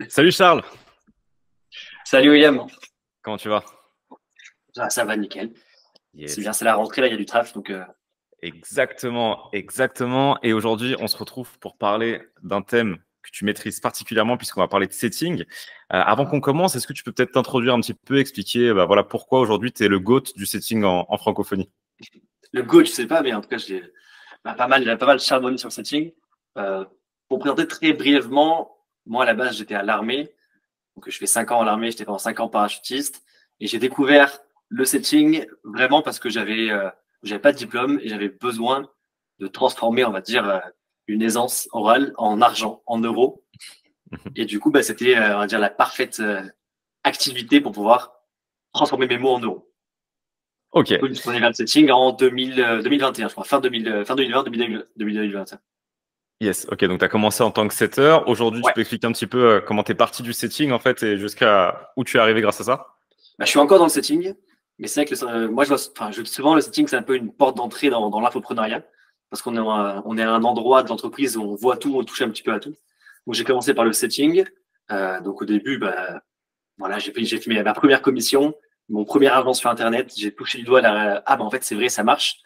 Salut Charles, Salut William. comment tu vas? Ça va nickel. C'est Yes. bien, c'est la rentrée, là, il y a du taf. Exactement, exactement. Et aujourd'hui, on se retrouve pour parler d'un thème que tu maîtrises particulièrement puisqu'on va parler de setting. Avant qu'on commence, est-ce que tu peux peut-être t'introduire un petit peu, expliquer voilà, pourquoi aujourd'hui tu es le GOAT du setting en francophonie? Le GO, je sais pas, mais en tout cas, pas mal charbonné sur le setting. Euh, pour présenter très brièvement, moi, à la base, j'étais à l'armée. Donc, je fais 5 ans à l'armée, j'étais pendant 5 ans parachutiste. Et j'ai découvert le setting vraiment parce que j'avais pas de diplôme et j'avais besoin de transformer, on va dire, une aisance orale en argent, en euros. Et du coup, c'était, on va dire, la parfaite activité pour pouvoir transformer mes mots en euros. Ok, Du coup, on est vers le setting en 2021, je crois, fin 2020, 2021. yes, ok, donc tu as commencé en tant que setter. Aujourd'hui, tu Ouais, peux expliquer un petit peu comment tu es parti du setting en fait et jusqu'à où tu es arrivé grâce à ça? je suis encore dans le setting, mais c'est vrai que moi, je dis souvent, le setting, c'est un peu une porte d'entrée dans l'infoprenariat, parce on est à un endroit de l'entreprise où on voit tout, on touche un petit peu à tout. Donc, j'ai commencé par le setting. Donc, au début, voilà, j'ai fait ma première commission, mon premier argent sur Internet. J'ai touché du doigt en fait, c'est vrai, ça marche.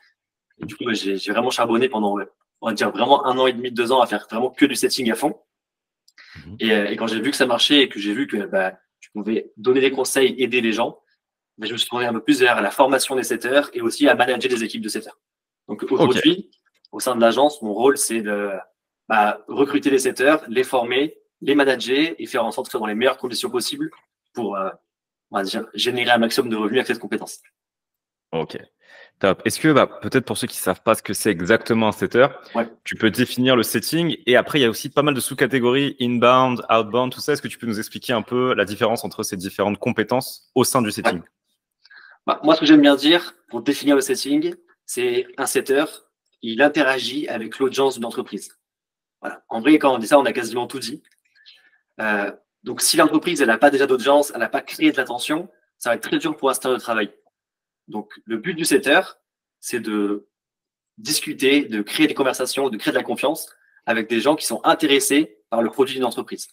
Et du coup, j'ai vraiment charbonné pendant, ouais, on va dire, vraiment 1 an et demi, 2 ans à faire vraiment que du setting à fond. Mhm. Et quand j'ai vu que ça marchait et que j'ai vu que je pouvais donner des conseils, aider les gens, je me suis tourné un peu plus vers la formation des setters et aussi à manager des équipes de setters. Donc Ok, aujourd'hui, au sein de l'agence, mon rôle, c'est de recruter les setters, les former, les manager et faire en sorte que ce soit dans les meilleures conditions possibles pour on va dire, générer un maximum de revenus avec cette compétence. ok. Top. Est-ce que, peut-être pour ceux qui ne savent pas ce que c'est exactement un setter, Ouais. tu peux définir le setting et après, il y a aussi pas mal de sous-catégories, inbound, outbound, tout ça. Est-ce que tu peux nous expliquer un peu la différence entre ces différentes compétences au sein du Ouais. setting? Moi, ce que j'aime bien dire pour définir le setting, c'est un setter, il interagit avec l'audience d'une entreprise. Voilà. En vrai, quand on dit ça, on a quasiment tout dit. Euh, donc, si l'entreprise elle n'a pas déjà d'audience, elle n'a pas créé de l'attention, ça va être très dur pour un setter de travail. Donc, le but du setter, c'est de discuter, de créer des conversations, de créer de la confiance avec des gens qui sont intéressés par le produit d'une entreprise.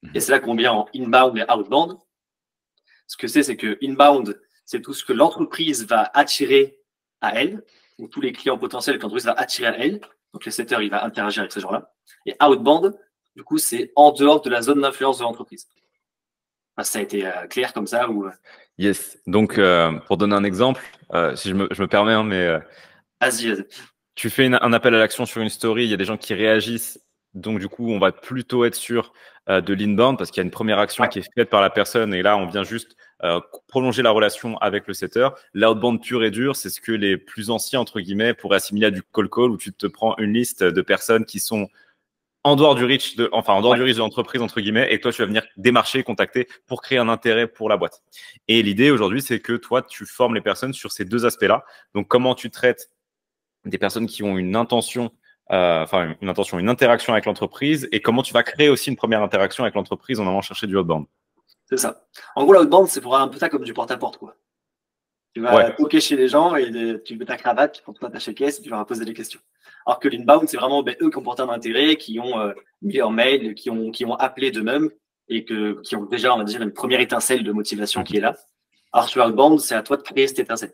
Et Mhm. c'est là qu'on vient en inbound et outbound. Ce que c'est que inbound, c'est tout ce que l'entreprise va attirer à elle, ou tous les clients potentiels que l'entreprise va attirer à elle. Donc, le setter, il va interagir avec ces gens-là. Et outbound, du coup, c'est en dehors de la zone d'influence de l'entreprise. Ça a été clair comme ça ou Yes. Donc, pour donner un exemple, si je me permets, hein, mais vas-y, vas-y. tu fais un appel à l'action sur une story, il y a des gens qui réagissent. Donc, du coup, on va plutôt être sur de l'inbound parce qu'il y a une première action Ouais. qui est faite par la personne et là, on vient juste prolonger la relation avec le setter. L'outbound pur et dur, c'est ce que les plus anciens, entre guillemets, pourraient assimiler à du call call où tu te prends une liste de personnes qui sont en dehors du reach en dehors Ouais. du reach de l'entreprise, entre guillemets, et toi, tu vas venir démarcher, contacter pour créer un intérêt pour la boîte. Et l'idée aujourd'hui, c'est que toi, tu formes les personnes sur ces deux aspects-là. Donc, comment tu traites des personnes qui ont une intention, une interaction avec l'entreprise et comment tu vas créer aussi une première interaction avec l'entreprise en allant chercher du outbound. C'est ça. En gros, l'outbound, c'est pour un peu ça comme du porte-à-porte, quoi. Tu Ouais, vas toquer chez les gens et tu mets ta cravate, tu portes pas ta caisse et tu vas leur poser des questions. Alors que l'inbound, c'est vraiment eux qui ont porté un intérêt, qui ont mis leur mail, qui ont appelé d'eux-mêmes et qui ont déjà, on va dire, une première étincelle de motivation qui est là. Alors sur l'outbound, c'est à toi de créer cette étincelle.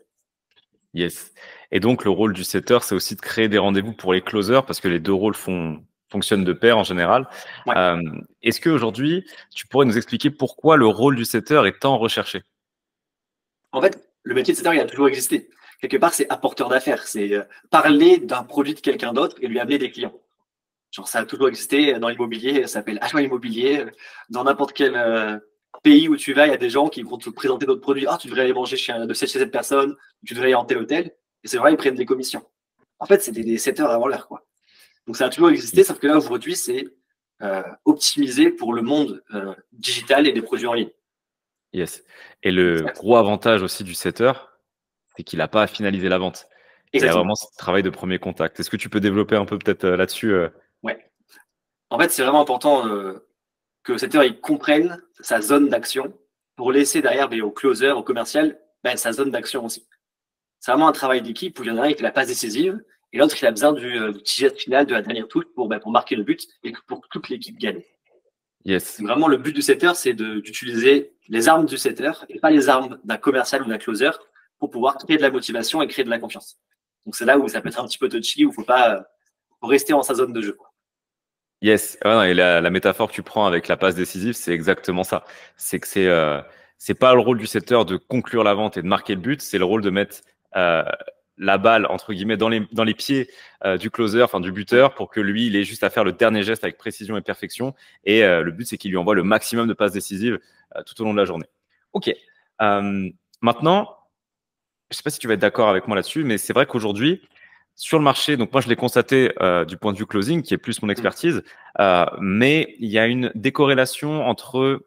yes. Et donc, le rôle du setter, c'est aussi de créer des rendez-vous pour les closers parce que les deux rôles fonctionnent de pair en général. Ouais. Euh, Est-ce qu'aujourd'hui, tu pourrais nous expliquer pourquoi le rôle du setter est tant recherché? En fait, le métier de setter, il a toujours existé. Quelque part, c'est apporteur d'affaires. C'est parler d'un produit de quelqu'un d'autre et lui amener des clients. Genre, ça a toujours existé dans l'immobilier, ça s'appelle agent immobilier. Dans n'importe quel pays où tu vas, il y a des gens qui vont te présenter d'autres produits. Ah, tu devrais aller manger chez cette personne, tu devrais aller en tel hôtel. Et c'est vrai, ils prennent des commissions. En fait, c'était des setters avant l'heure, quoi. Donc, ça a toujours existé, sauf que là, aujourd'hui, c'est optimisé pour le monde digital et des produits en ligne. Yes. Et le gros avantage aussi du setter, c'est qu'il n'a pas à finaliser la vente. Il a Exactement. vraiment ce travail de premier contact. Est-ce que tu peux développer un peu peut-être là-dessus Ouais. En fait, c'est vraiment important que le setter il comprenne sa zone d'action pour laisser derrière au closer, au commercial, sa zone d'action aussi. C'est vraiment un travail d'équipe où il y en a un qui fait la passe décisive et l'autre qui a besoin du petit geste final de la dernière touche pour marquer le but et pour que toute l'équipe gagne. Yes. Vraiment, le but du setter, c'est d'utiliser les armes du setter et pas les armes d'un commercial ou d'un closer pour pouvoir créer de la motivation et créer de la confiance. Donc, c'est là où ça peut être un petit peu touchy, où faut rester en sa zone de jeu, quoi. Yes. Ouais, non, et la métaphore que tu prends avec la passe décisive, c'est exactement ça. C'est que c'est pas le rôle du setter de conclure la vente et de marquer le but, c'est le rôle de mettre euh, la balle entre guillemets dans les pieds du closer, enfin du buteur, pour que lui, il ait juste à faire le dernier geste avec précision et perfection. Et le but, c'est qu'il lui envoie le maximum de passes décisives tout au long de la journée. Ok. Maintenant, je sais pas si tu vas être d'accord avec moi là-dessus, mais c'est vrai qu'aujourd'hui, sur le marché, donc moi je l'ai constaté du point de vue closing, qui est plus mon expertise, mais il y a une décorrélation entre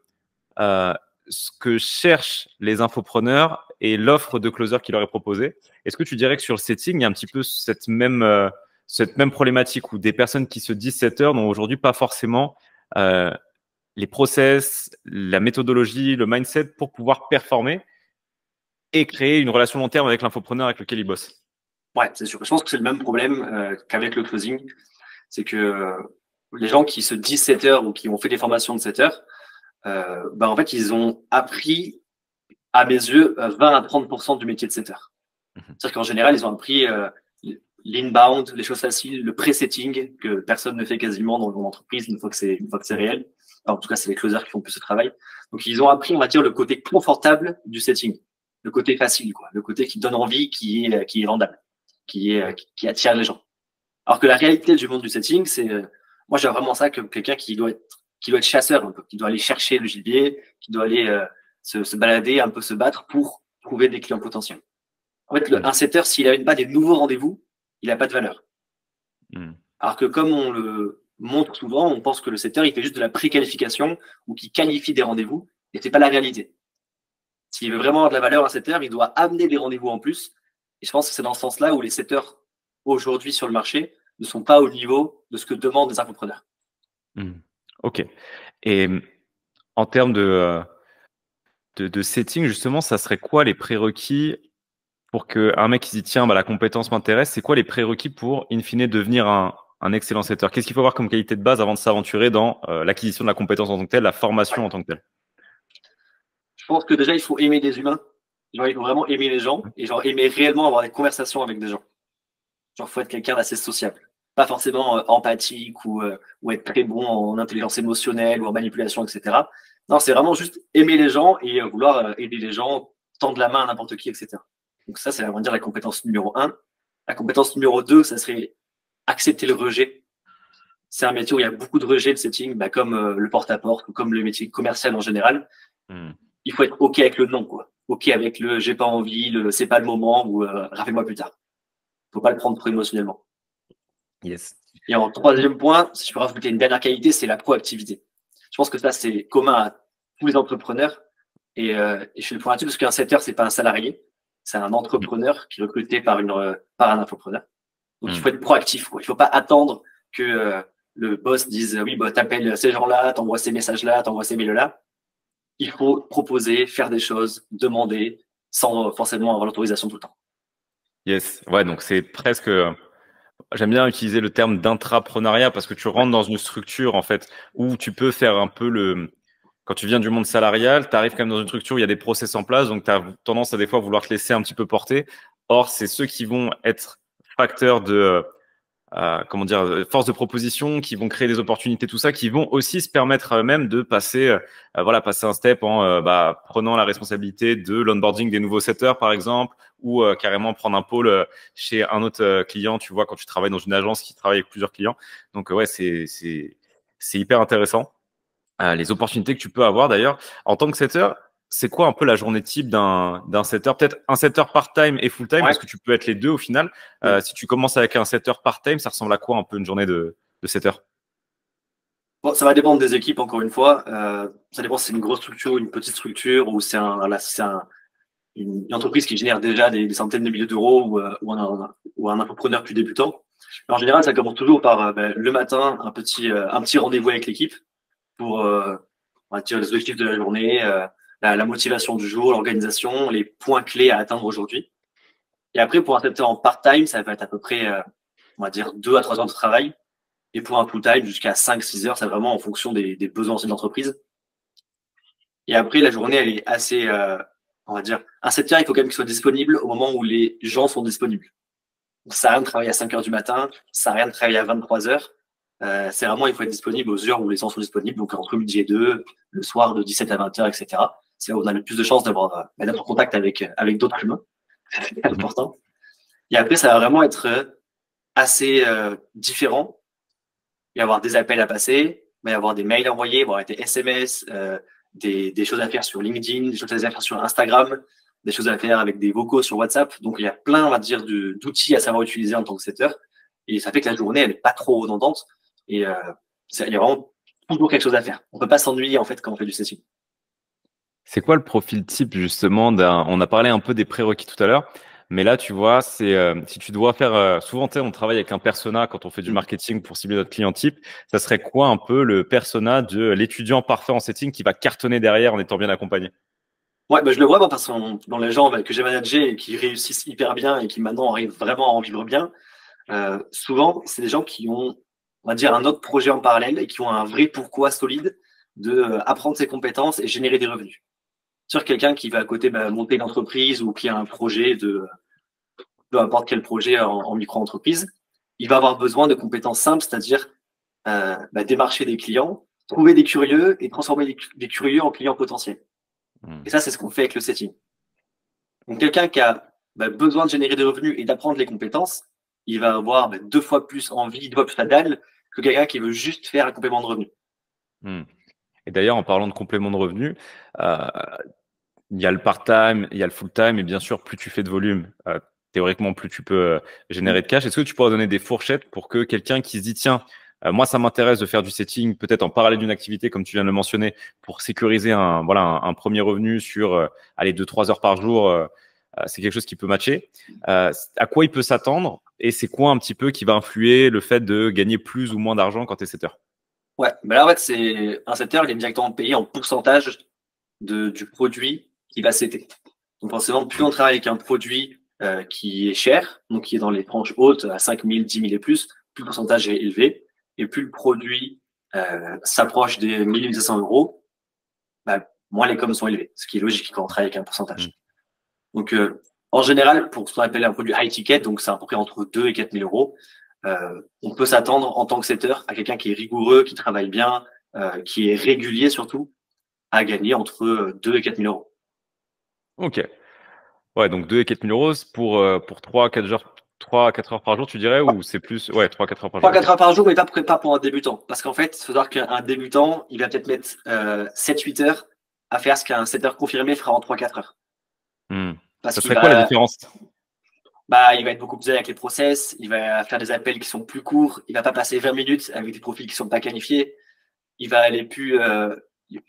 euh, ce que cherchent les infopreneurs et l'offre de closer qui leur est proposée. Est-ce que tu dirais que sur le setting, il y a un petit peu cette même problématique où des personnes qui se disent setters n'ont aujourd'hui pas forcément les process, la méthodologie, le mindset pour pouvoir performer et créer une relation long terme avec l'infopreneur avec lequel ils bossent? Ouais, c'est sûr. Je pense que c'est le même problème qu'avec le closing. C'est que les gens qui se disent setters ou qui ont fait des formations de setters, en fait, ils ont appris, à mes yeux, 20 à 30% du métier de setter. C'est-à-dire qu'en général, ils ont appris l'inbound, les choses faciles, le pré-setting que personne ne fait quasiment dans l'entreprise une fois que c'est réel. Enfin, en tout cas, c'est les closers qui font plus ce travail. Donc, ils ont appris, on va dire, le côté confortable du setting, le côté facile, quoi, le côté qui donne envie, qui est vendable, qui attire les gens. Alors que la réalité du monde du setting, c'est, moi, j'ai vraiment ça comme quelqu'un qui doit être chasseur un peu, qui doit aller chercher le gibier, qui doit aller se balader, un peu se battre pour trouver des clients potentiels. En fait, un setter, s'il n'amène pas des nouveaux rendez-vous, il n'a pas de valeur. Alors que comme on le montre souvent, on pense que le setter, il fait juste de la préqualification ou qu'il qualifie des rendez-vous, et c'est pas la réalité. S'il veut vraiment avoir de la valeur, un setter, il doit amener des rendez-vous en plus. Et je pense que c'est dans ce sens-là où les setters aujourd'hui sur le marché ne sont pas au niveau de ce que demandent les infopreneurs. Ok. Et en termes de setting, justement, ça serait quoi les prérequis pour qu'un mec qui se dit tiens, bah, la compétence m'intéresse? C'est quoi les prérequis pour, in fine, devenir un excellent setter? Qu'est-ce qu'il faut avoir comme qualité de base avant de s'aventurer dans l'acquisition de la compétence en tant que telle, la formation en tant que telle? Je pense que déjà, il faut aimer des humains. Genre, il faut vraiment aimer les gens et genre aimer réellement avoir des conversations avec des gens. Genre, faut être quelqu'un d'assez sociable. Pas forcément empathique ou être très bon en intelligence émotionnelle ou en manipulation, etc. Non, c'est vraiment juste aimer les gens et vouloir aider les gens, tendre la main à n'importe qui, etc. Donc ça, c'est, on va dire, la compétence numéro 1. La compétence numéro 2, ça serait accepter le rejet. C'est un métier où il y a beaucoup de rejet de setting, comme le porte-à-porte ou comme le métier commercial en général. Il faut être OK avec le non, quoi. OK avec le j'ai pas envie, le c'est pas le moment ou rappelle-moi plus tard. Faut pas le prendre trop émotionnellement. Yes. Et en troisième point, si je peux rajouter une dernière qualité, c'est la proactivité. Je pense que ça, c'est commun à tous les entrepreneurs. Et je fais le point là-dessus parce qu'un setter, c'est pas un salarié. C'est un entrepreneur qui est recruté par un infopreneur. Donc, il faut être proactif, quoi. Il faut pas attendre que le boss dise oui, bah, t'appelles ces gens-là, t'envoies ces messages-là, t'envoies ces mails-là. Il faut proposer, faire des choses, demander, sans forcément avoir l'autorisation tout le temps. Yes. Ouais, donc c'est presque. J'aime bien utiliser le terme d'intrapreneuriat parce que tu rentres dans une structure en fait où tu peux faire un peu le. Quand tu viens du monde salarial, tu arrives quand même dans une structure où il y a des process en place, donc tu as tendance à des fois vouloir te laisser un petit peu porter. Or, c'est ceux qui vont être facteurs de comment dire, force de proposition, qui vont créer des opportunités, tout ça, qui vont aussi se permettre eux-mêmes de passer, passer un step en prenant la responsabilité de l'onboarding des nouveaux setters, par exemple, ou carrément prendre un pôle chez un autre client, tu vois, quand tu travailles dans une agence qui travaille avec plusieurs clients. Donc, ouais, c'est hyper intéressant. Les opportunités que tu peux avoir, d'ailleurs, en tant que setter, c'est quoi un peu la journée type d'un setter? Peut-être un setter part-time et full-time, parce que tu peux être les deux au final. Si tu commences avec un setter part-time, ça ressemble à quoi un peu une journée de setter? Bon, ça va dépendre des équipes, encore une fois. Ça dépend si c'est une grosse structure ou une petite structure ou c'est une entreprise qui génère déjà des centaines de milliers d'euros ou un entrepreneur plus débutant. Mais en général, ça commence toujours par le matin, un petit rendez-vous avec l'équipe pour on va dire les objectifs de la journée, la motivation du jour, l'organisation, les points clés à atteindre aujourd'hui. Et après, pour un setter en part-time, ça va être à peu près, on va dire, 2 à 3 heures de travail Et pour un full-time, jusqu'à 5-6 heures, c'est vraiment en fonction des besoins de l'entreprise. Et après, la journée, elle est assez, on va dire, un 7 heures, il faut quand même qu'il soit disponible au moment où les gens sont disponibles. Donc, ça sert à rien de travailler à 5 heures du matin, ça sert à rien de travailler à 23 heures. C'est vraiment, il faut être disponible aux heures où les gens sont disponibles, donc entre midi et 2, le soir de 17 à 20 heures, etc. C'est là où on a le plus de chances d'avoir d'être en contact avec d'autres humains. C'est important. Et après, ça va vraiment être assez différent. Il va y avoir des appels à passer, il va y avoir des mails à envoyer, il va y avoir des SMS, des choses à faire sur LinkedIn, des choses à faire sur Instagram, des choses à faire avec des vocaux sur WhatsApp. Donc, il y a plein, on va dire, d'outils à savoir utiliser en tant que setter. Et ça fait que la journée, elle n'est pas trop redondante. Et il y a vraiment toujours quelque chose à faire. On ne peut pas s'ennuyer, en fait, quand on fait du setting. C'est quoi le profil type justement On a parlé un peu des prérequis tout à l'heure, mais là, tu vois, c'est si tu dois faire. Souvent, tu sais, on travaille avec un persona quand on fait du marketing pour cibler notre client type. Ça serait quoi un peu le persona de l'étudiant parfait en setting qui va cartonner derrière en étant bien accompagné? Ouais, bah, je le vois, moi, parce que dans les gens que j'ai managés et qui réussissent hyper bien et qui maintenant arrivent vraiment à en vivre bien, souvent, c'est des gens qui ont, on va dire, un autre projet en parallèle et qui ont un vrai pourquoi solide de apprendre ses compétences et générer des revenus. Sur quelqu'un qui va à côté monter une entreprise ou qui a un projet de peu importe quel projet en micro-entreprise, il va avoir besoin de compétences simples, c'est-à-dire démarcher des clients, trouver des curieux et transformer des curieux en clients potentiels. Et ça, c'est ce qu'on fait avec le setting. Donc, quelqu'un qui a besoin de générer des revenus et d'apprendre les compétences, il va avoir 2 fois plus envie, 2 fois plus la dalle que quelqu'un qui veut juste faire un complément de revenus. Hmm. Et d'ailleurs, en parlant de complément de revenus, euh, il y a le part-time, il y a le full-time, et bien sûr, plus tu fais de volume, théoriquement, plus tu peux générer de cash. Est-ce que tu pourrais donner des fourchettes pour que quelqu'un qui se dit, tiens, moi, ça m'intéresse de faire du setting, peut-être en parallèle d'une activité, comme tu viens de le mentionner, pour sécuriser un premier revenu sur, allez, 2-3 heures par jour, c'est quelque chose qui peut matcher. À quoi il peut s'attendre et c'est quoi un petit peu qui va influer le fait de gagner plus ou moins d'argent quand tu es setter? Ouais, là, en fait, c'est un setter, il est directement payé en pourcentage du produit qui va setter. Donc forcément, plus on travaille avec un produit qui est cher, donc qui est dans les tranches hautes à 5 000, 10 000 et plus le pourcentage est élevé. Et plus le produit s'approche des 1 500 euros, moins les coms sont élevés, ce qui est logique quand on travaille avec un pourcentage. Donc en général, pour ce qu'on appelle un produit high ticket, donc c'est à peu près entre 2 et 4 000 euros, on peut s'attendre en tant que setter à quelqu'un qui est rigoureux, qui travaille bien, qui est régulier surtout, à gagner entre 2 et 4 000 euros. Ok. Ouais, donc 2 et 4 000 euros pour 3 à 4 heures, 3 à 4 heures par jour, tu dirais, ou c'est plus. Ouais, 3 à 4 heures par jour. 3-4 heures par jour, mais pas pour un débutant. Parce qu'en fait, il faut savoir qu'un débutant, il va peut-être mettre 7-8 heures à faire ce qu'un setter confirmé fera en 3-4 heures. Parce Ça qu'il serait quoi la différence? il va être beaucoup plus avec les process, il va faire des appels qui sont plus courts, il va pas passer 20 minutes avec des profils qui sont pas qualifiés, il va aller plus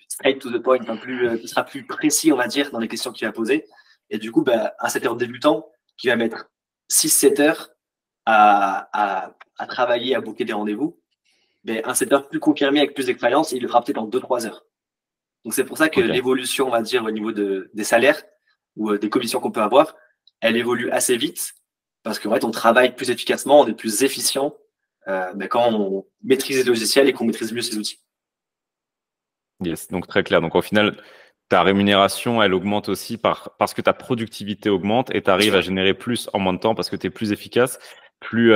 straight to the point, il sera plus précis, on va dire, dans les questions qu'il va poser. Et du coup, un setter débutant qui va mettre 6-7 heures à travailler, à booker des rendez-vous, un setter plus confirmé avec plus d'expérience, il le fera peut-être en 2-3 heures. Donc c'est pour ça que l'évolution, on va dire, au niveau des salaires ou des commissions qu'on peut avoir, elle évolue assez vite parce qu'en fait, on travaille plus efficacement, on est plus efficient quand on maîtrise les logiciels et qu'on maîtrise mieux ces outils. Yes, donc très clair. Donc au final, ta rémunération, elle augmente aussi parce que ta productivité augmente et tu arrives à générer plus en moins de temps parce que tu es plus efficace, plus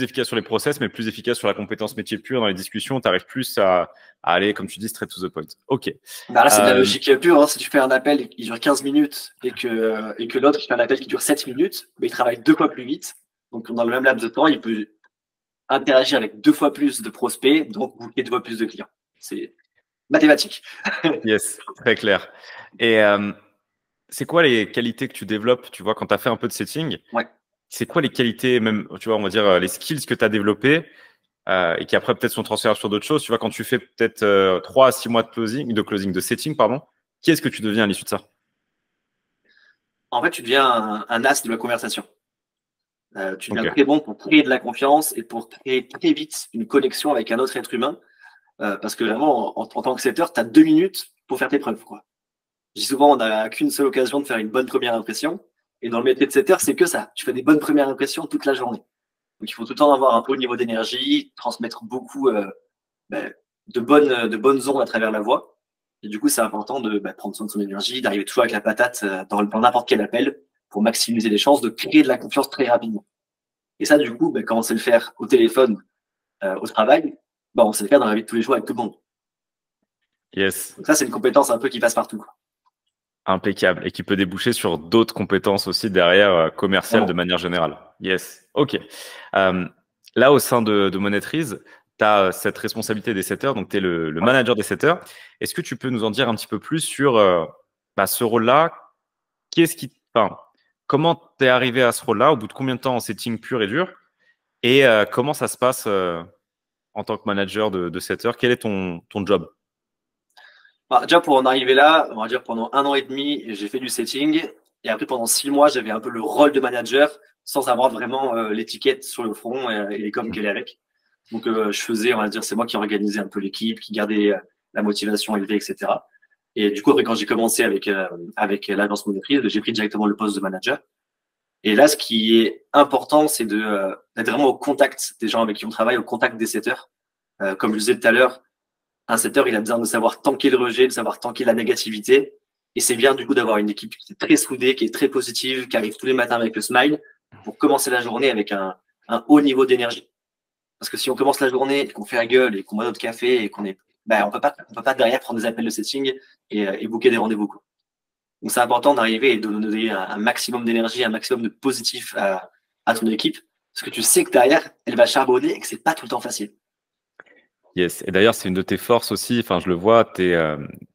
efficace sur les process, mais plus efficace sur la compétence métier pure dans les discussions. Tu arrives plus à aller, comme tu dis, straight to the point. Ok. Là, c'est de la logique pure. Hein. Si tu fais un appel qui dure 15 minutes et que l'autre fait un appel qui dure 7 minutes, il travaille 2 fois plus vite. Donc, dans le même laps de temps, il peut interagir avec 2 fois plus de prospects, donc booker 2 fois plus de clients. C'est mathématique. Yes, très clair. Et c'est quoi les qualités que tu développes, tu vois, quand tu as fait un peu de setting? Ouais. C'est quoi les qualités, même, tu vois, on va dire les skills que tu as développés et qui après peut-être sont transférables sur d'autres choses. Tu vois, quand tu fais peut-être 3 à 6 mois de setting, pardon, qui est-ce que tu deviens à l'issue de ça? En fait, tu deviens un as de la conversation. Tu deviens très bon pour créer de la confiance et pour créer très vite une connexion avec un autre être humain. Parce que vraiment, en tant que setter, tu as 2 minutes pour faire tes preuves, quoi. Je dis souvent, on n'a qu'une seule occasion de faire une bonne première impression. Et dans le métier de setter, c'est que ça. Tu fais des bonnes premières impressions toute la journée. Donc, il faut tout le temps avoir un haut niveau d'énergie, transmettre beaucoup de bonnes ondes à travers la voix. Et du coup, c'est important de prendre soin de son énergie, d'arriver toujours avec la patate dans n'importe quel appel pour maximiser les chances de créer de la confiance très rapidement. Et ça, du coup, quand on sait le faire au téléphone, au travail, on sait le faire dans la vie de tous les jours avec tout le monde. Yes. Donc ça, c'est une compétence un peu qui passe partout, quoi. Impeccable. Et qui peut déboucher sur d'autres compétences aussi derrière, commerciales de manière générale. Yes. OK. Là, au sein de Monetrize, tu as cette responsabilité des setters, donc tu es le manager des setters. Est-ce que tu peux nous en dire un petit peu plus sur ce rôle-là? Comment tu es arrivé à ce rôle-là? Au bout de combien de temps en setting pur et dur? Et comment ça se passe en tant que manager de setter? Quel est ton job? Déjà, pour en arriver là, on va dire pendant 1 an et demi, j'ai fait du setting. Et après, pendant 6 mois, j'avais un peu le rôle de manager sans avoir vraiment l'étiquette sur le front et les coms qu'elle est avec. Donc, je faisais, on va dire, c'est moi qui organisais un peu l'équipe, qui gardait la motivation élevée, etc. Et du coup, après, quand j'ai commencé avec l'agence Monetrize, j'ai pris directement le poste de manager. Et là, ce qui est important, c'est d'être vraiment au contact des gens avec qui on travaille, au contact des setters. Comme je disais tout à l'heure, un setter, il a besoin de savoir tanker le rejet, de savoir tanker la négativité. Et c'est bien du coup d'avoir une équipe qui est très soudée, qui est très positive, qui arrive tous les matins avec le smile pour commencer la journée avec un haut niveau d'énergie. Parce que si on commence la journée et qu'on fait la gueule et qu'on boit notre café et qu'on est, on peut pas derrière prendre des appels de setting et booker des rendez-vous, quoi. Donc c'est important d'arriver et de donner un maximum d'énergie, un maximum de positif à ton équipe, parce que tu sais que derrière, elle va charbonner et que c'est pas tout le temps facile. Yes. Et d'ailleurs, c'est une de tes forces aussi. Enfin, je le vois, tes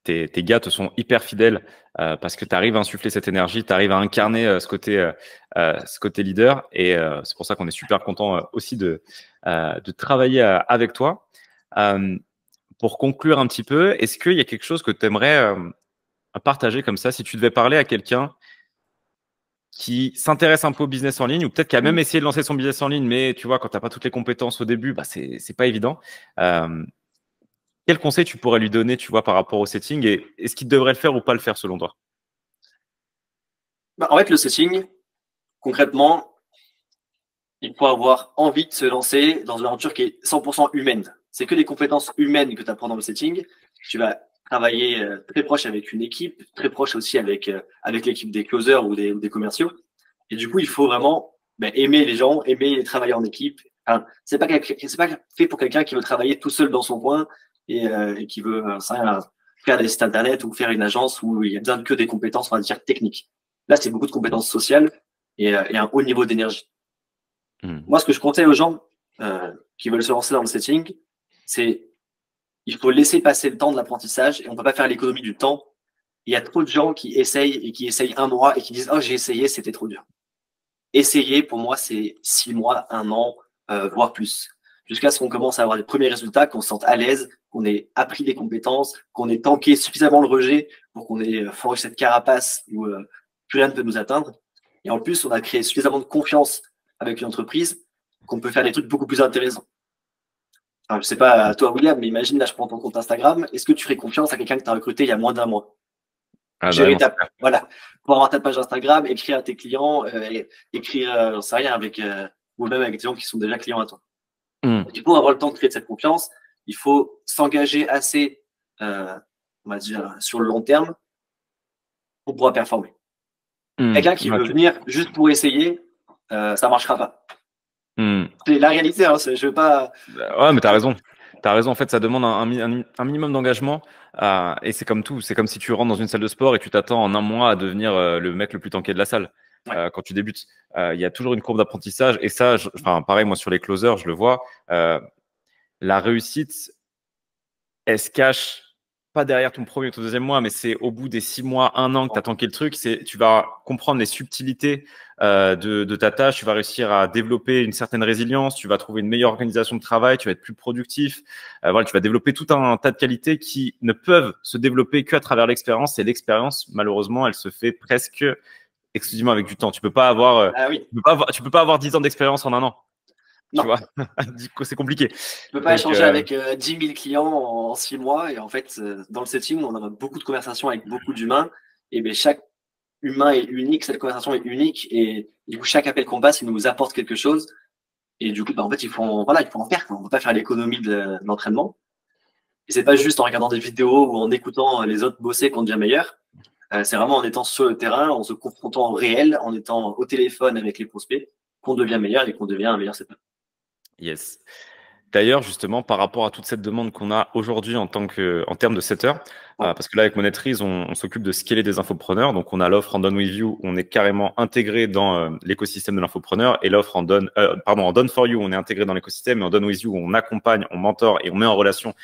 gars te sont hyper fidèles parce que tu arrives à insuffler cette énergie, tu arrives à incarner ce côté leader. Et c'est pour ça qu'on est super content aussi de travailler avec toi. Pour conclure un petit peu, est-ce qu'il y a quelque chose que tu aimerais partager comme ça si tu devais parler à quelqu'un qui s'intéresse un peu au business en ligne ou peut-être qui a même essayé de lancer son business en ligne, mais tu vois, quand tu n'as pas toutes les compétences au début, c'est pas évident. Quel conseil tu pourrais lui donner, tu vois, par rapport au setting et est-ce qu'il devrait le faire ou pas le faire selon toi? En fait, le setting, concrètement, il faut avoir envie de se lancer dans une aventure qui est 100% humaine. C'est que des compétences humaines que tu apprends dans le setting. Tu vas travailler très proche avec une équipe, très proche aussi avec l'équipe des closers ou des commerciaux. Et du coup, il faut vraiment aimer les gens, aimer travailler en équipe. Enfin, c'est pas fait pour quelqu'un qui veut travailler tout seul dans son coin et qui veut faire des sites internet ou faire une agence où il y a besoin que des compétences, on va dire, techniques. Là, c'est beaucoup de compétences sociales et un haut niveau d'énergie. Moi, ce que je conseille aux gens qui veulent se lancer dans le setting, c'est il faut laisser passer le temps de l'apprentissage et on ne peut pas faire l'économie du temps. Il y a trop de gens qui essayent 1 mois et qui disent « Oh, j'ai essayé, c'était trop dur ». Essayer, pour moi, c'est 6 mois, 1 an, voire plus. Jusqu'à ce qu'on commence à avoir les premiers résultats, qu'on se sente à l'aise, qu'on ait appris des compétences, qu'on ait tanké suffisamment le rejet pour qu'on ait forgé cette carapace où plus rien ne peut nous atteindre. Et en plus, on a créé suffisamment de confiance avec une entreprise qu'on peut faire des trucs beaucoup plus intéressants. Enfin, je sais pas, toi, William, mais imagine, là, je prends ton compte Instagram. Est-ce que tu ferais confiance à quelqu'un que tu as recruté il y a moins d'1 mois? Gérer voilà, pour avoir ta page Instagram, écrire à tes clients, écrire, j'en sais rien, ou même avec des gens qui sont déjà clients à toi. Du coup, avoir le temps de créer cette confiance, il faut s'engager assez, on va dire, sur le long terme pour pouvoir performer. Quelqu'un qui veut venir juste pour essayer, ça marchera pas. C'est la réalité, hein, je veux pas. Ouais, mais t'as raison. T'as raison. En fait, ça demande un minimum d'engagement. Et c'est comme tout. C'est comme si tu rentres dans une salle de sport et tu t'attends en 1 mois à devenir le mec le plus tanké de la salle. Quand tu débutes, il y a toujours une courbe d'apprentissage. Et ça, pareil, moi, sur les closers, je le vois. La réussite, elle se cache pas derrière ton premier ou ton deuxième mois, mais c'est au bout des 6 mois, 1 an que tu as tanké le truc. Tu vas comprendre les subtilités de ta tâche, tu vas réussir à développer une certaine résilience, tu vas trouver une meilleure organisation de travail, tu vas être plus productif. Voilà, tu vas développer tout un tas de qualités qui ne peuvent se développer qu'à travers l'expérience. Et l'expérience, malheureusement, elle se fait presque exclusivement avec du temps. Tu peux pas avoir, tu peux pas avoir 10 ans d'expérience en 1 an. Non. Tu vois, c'est compliqué. Tu peux pas échanger avec 10 000 clients en 6 mois. Et en fait, dans le setting, on a beaucoup de conversations avec beaucoup d'humains. Et chaque humain est unique, cette conversation est unique. Et du coup, chaque appel qu'on passe, il nous apporte quelque chose. Et du coup, bah, en fait, voilà, il faut en faire, quoi. On ne peut pas faire l'économie de l'entraînement. Et c'est pas juste en regardant des vidéos ou en écoutant les autres bosser qu'on devient meilleur. C'est vraiment en étant sur le terrain, en se confrontant au réel, en étant au téléphone avec les prospects, qu'on devient meilleur et qu'on devient un meilleur setter. Yes. D'ailleurs, justement, par rapport à toute cette demande qu'on a aujourd'hui en termes de setter, parce que là, avec Monetrees, on s'occupe de scaler des infopreneurs. Donc, on a l'offre en Done With You, où on est carrément intégré dans l'écosystème de l'infopreneur, et l'offre en en Done For You, où on est intégré dans l'écosystème, et en Done With You, où on accompagne, on mentor et on met en relation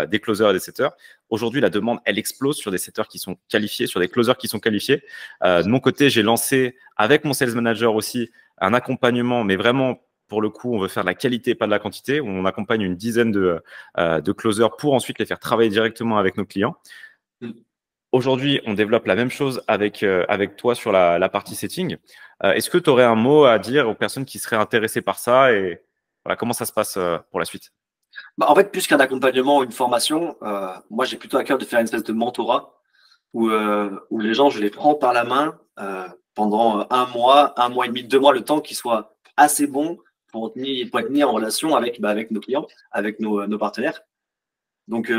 des closers et des setters. Aujourd'hui, la demande, elle explose sur des setters qui sont qualifiés, sur des closers qui sont qualifiés. De mon côté, j'ai lancé, avec mon sales manager aussi, un accompagnement, mais vraiment pour le coup, on veut faire de la qualité, pas de la quantité. On accompagne une dizaine de closers pour ensuite les faire travailler directement avec nos clients. Aujourd'hui, on développe la même chose avec toi sur la partie setting. Est-ce que tu aurais un mot à dire aux personnes qui seraient intéressées par ça et voilà, comment ça se passe pour la suite? Bah, en fait, plus qu'un accompagnement ou une formation, moi, j'ai plutôt à cœur de faire une espèce de mentorat où les gens, je les prends par la main pendant un mois et demi, 2 mois, le temps qu'ils soient assez bons pour être mis en relation avec nos clients, avec nos partenaires. Donc,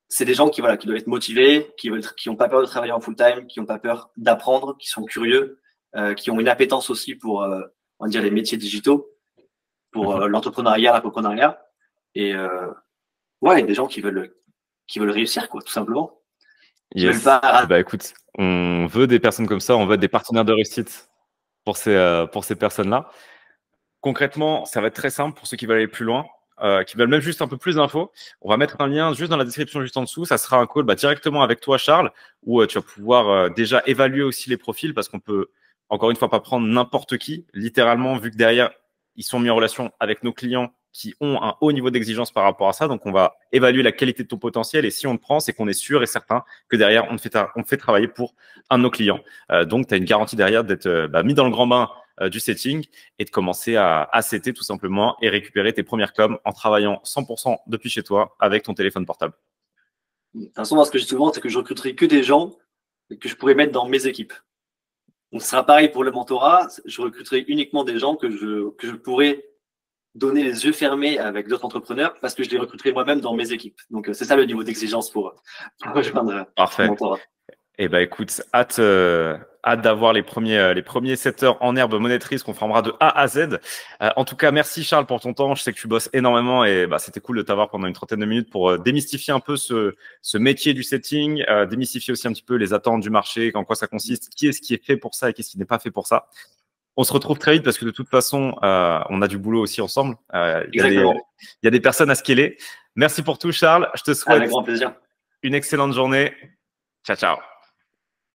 c'est des gens qui doivent être motivés, qui n'ont pas peur de travailler en full time, qui n'ont pas peur d'apprendre, qui sont curieux, qui ont une appétence aussi pour, on va dire, les métiers digitaux, pour l'entrepreneuriat, l'infoprenariat. Et ouais, des gens qui veulent réussir, quoi, tout simplement. Qui veulent Yes. pas. Bah écoute, on veut des personnes comme ça, on veut des partenaires de réussite pour ces personnes-là. Concrètement, ça va être très simple pour ceux qui veulent aller plus loin, qui veulent même juste un peu plus d'infos. On va mettre un lien juste dans la description, juste en dessous. Ça sera un call directement avec toi, Charles, où tu vas pouvoir déjà évaluer aussi les profils parce qu'on peut, encore une fois, pas prendre n'importe qui. Littéralement, vu que derrière, ils sont mis en relation avec nos clients qui ont un haut niveau d'exigence par rapport à ça. Donc, on va évaluer la qualité de ton potentiel. Et si on te prend, c'est qu'on est sûr et certain que derrière, on te fait travailler pour un de nos clients. Donc, tu as une garantie derrière d'être mis dans le grand bain du setting et de commencer à setter tout simplement et récupérer tes premières coms en travaillant 100% depuis chez toi avec ton téléphone portable. De toute façon, moi, ce que je dis souvent, c'est que je recruterai que des gens que je pourrais mettre dans mes équipes. Donc, ce sera pareil pour le mentorat. Je recruterai uniquement des gens que je pourrais donner les yeux fermés avec d'autres entrepreneurs parce que je les recruterai moi-même dans mes équipes. Donc, c'est ça le niveau d'exigence pour rejoindre Parfait. le mentorat. Eh ben écoute, hâte d'avoir les premiers setters en herbe monétrice qu'on formera de A à Z. En tout cas, merci Charles pour ton temps. Je sais que tu bosses énormément et c'était cool de t'avoir pendant une trentaine de minutes pour démystifier un peu ce métier du setting, démystifier aussi un petit peu les attentes du marché, en quoi ça consiste, qui est-ce qui est fait pour ça et qu'est-ce qui n'est pas fait pour ça. On se retrouve très vite parce que de toute façon, on a du boulot aussi ensemble. Il y a des personnes à scaler. Merci pour tout, Charles. Je te souhaite avec grand plaisir. une excellente journée. Ciao, ciao.